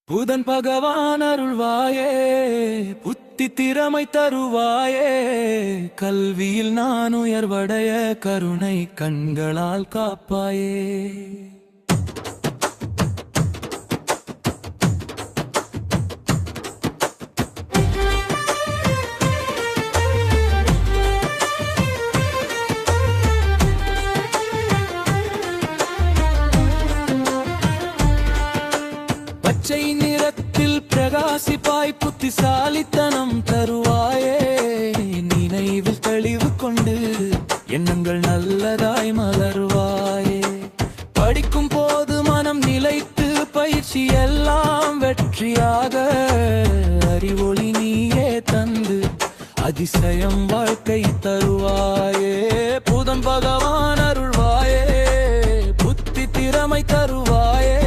புதன் பகவான் அருள்வாயே, புத்தி திறமை தருவாயே, கல்வியில் நான் உயர்வடைய கருணை கண்களால் காப்பாயே. பச்சை நிறத்தில் பிரகாசிப்பாய், புத்திசாலித்தனம் தருவாயே, நினைவில் தெளிவு கொண்டு எண்ணங்கள் நல்லதாய் மலர்வாயே. படிக்கும் போது மனம் நிலைத்து பயிற்சி எல்லாம் வெற்றியாக, அறிவொளி நீயே தந்து அதிசயம் வாழ்க்கை தருவாயே. புதன் பகவான் அருள்வாயே, புத்தி திறமை தருவாயே.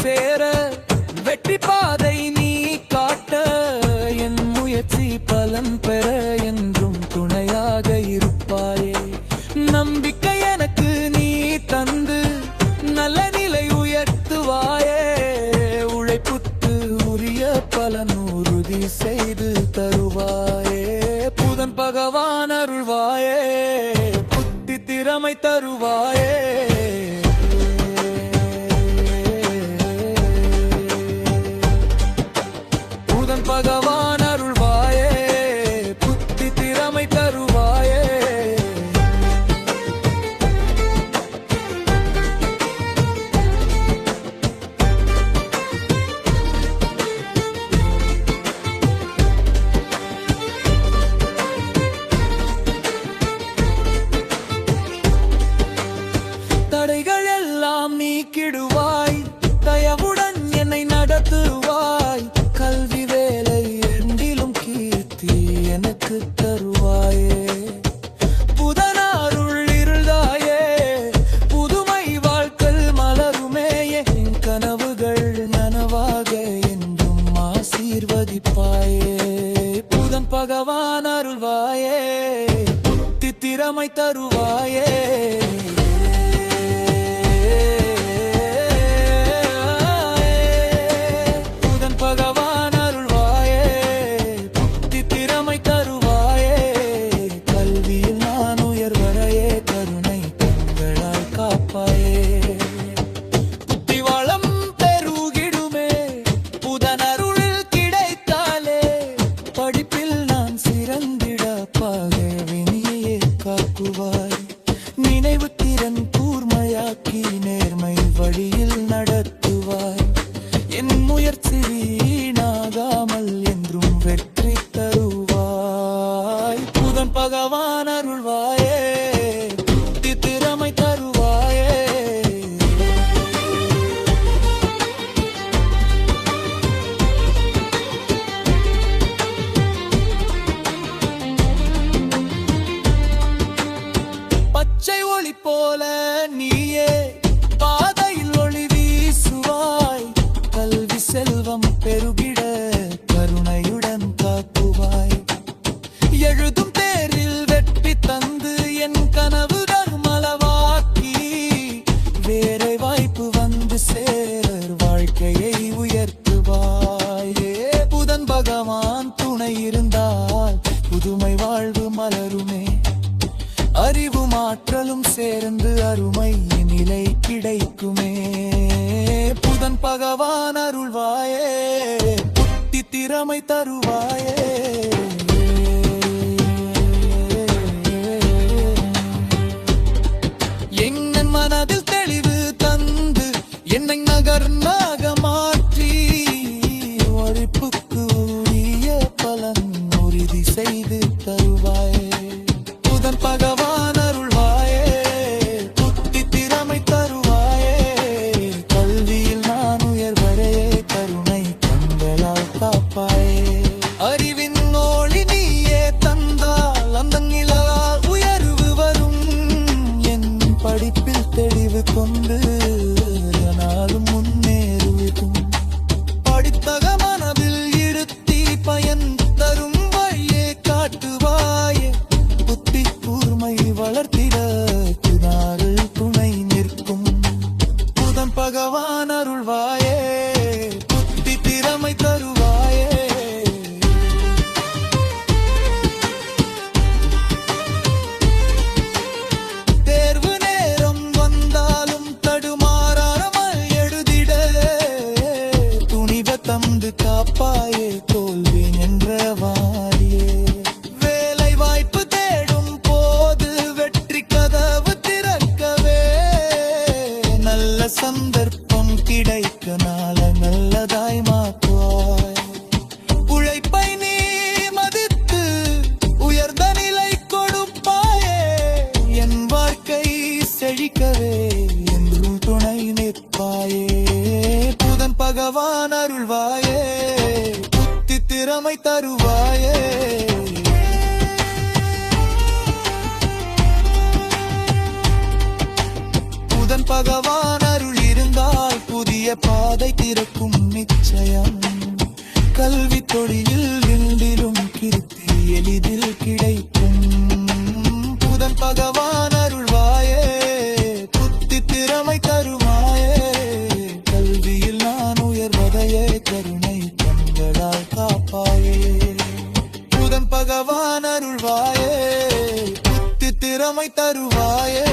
சேர வெற்றி பாதை நீ காட்ட, என் முயற்சி பலன் பெற என்றும் துணையாக இருப்பாயே. நம்பிக்கை எனக்கு நீ தந்து நல்ல நிலை உயர்த்துவாயே, உழைப்புக்கு உரிய பலன் உறுதி செய்து தருவாயே. புதன் பகவான் அருள்வாயே, புத்தி திறமை தருவாயே. பகவான் அருள்வாயே, புத்தி திறமை தருவாயே. தடைகள் எல்லாம் நீக்கிடுவாய், தயவுடன் என்னை நடத்துவாய். கல்வி வேலை இரண்டிலும் கீர்த்தி எனக்கு தருவாயே. புதனாருள் இருள்தாயே, புதுமை வாழ்க்கை மலருமே, என் கனவுகள் நனவாக என்றும் ஆசீர்வதிப்பாயே. புதன் பகவான் அருள்வாயே, புத்தி திறமை தருவாயே. நினைவு திறன் கூர்மையாக்கி நேர்மை வழியில் நடத்துவாய், என் முயற்சி வீணாகாமல் என்றும் வெற்றி தருவாய். புதன் பகவான் அருள்வாயே, புத்தி திறமை தருவாயே. பச்சை ஒளி போல நீயே பாதையில் ஒளி வீசுவாய், கல்வி செல்வம் பெருகிட கருணையுடன் காக்குவாய். எழுதும் தேரில் வெற்றி தந்து என் கனவுகள் மலவாக்கி, வேலை வாய்ப்பு வந்து சேர் வாழ்க்கையை உயர்த்துவாயே. புதன் பகவான் துணை இருந்தால் புதுமை வாழ்வு மலருமே, அறிவும் ஆற்றலும் சேர்ந்து அருமை நிலை கிடைக்குமே. புதன் பகவான் அருள்வாயே, புத்தி திறமை தருவாயே. எங்கள் மனதில் தெளிவு தந்து என்னை நகர்னாக மாற்றி, உழைப்புக்கு உரிய பலன் உறுதி செய்து தருவாயே. புதன் பகவான் அருள்வாயே, புத்தி திறமை தருவாயே, கல்வியில் நான் உயர்வடைய கருணை கண்களால் காப்பாயே. அறிவே வந்து காப்பாயே தோல்வி என்றவாரியே. வேலை வாய்ப்பு தேடும் போது வெற்றி கதவு திறக்கவே, நல்ல சந்தர்ப்பம் கிடைக்க நாள நல்லதாய் மாற்றுவாய். உழைப்பை நீ மதித்து உயர்ந்த நிலை கொடுப்பாயே, என் வாழ்க்கை செழிக்கவே என்றும் துணை நிற்பாயே. புதன் பகவான் அருள்வாயே, புத்தி திறமை தருவாயே. புதன் பகவான் அருள் இருந்தால் புதிய பாதை திறக்கும் நிச்சயம். கல்வி தொழில் விண்டிலும் கிருத்தி எளிதில் கிடைக்கும். புதன் பகவான் அருள்வாயே, புத்தி திறமை தருவாயே. கல்வியில் நான் உயர்வதையே கருணை கண்களால் காப்பாயே. புதன் பகவான் அருள்வாயே, புத்தி திறமை தருவாயே.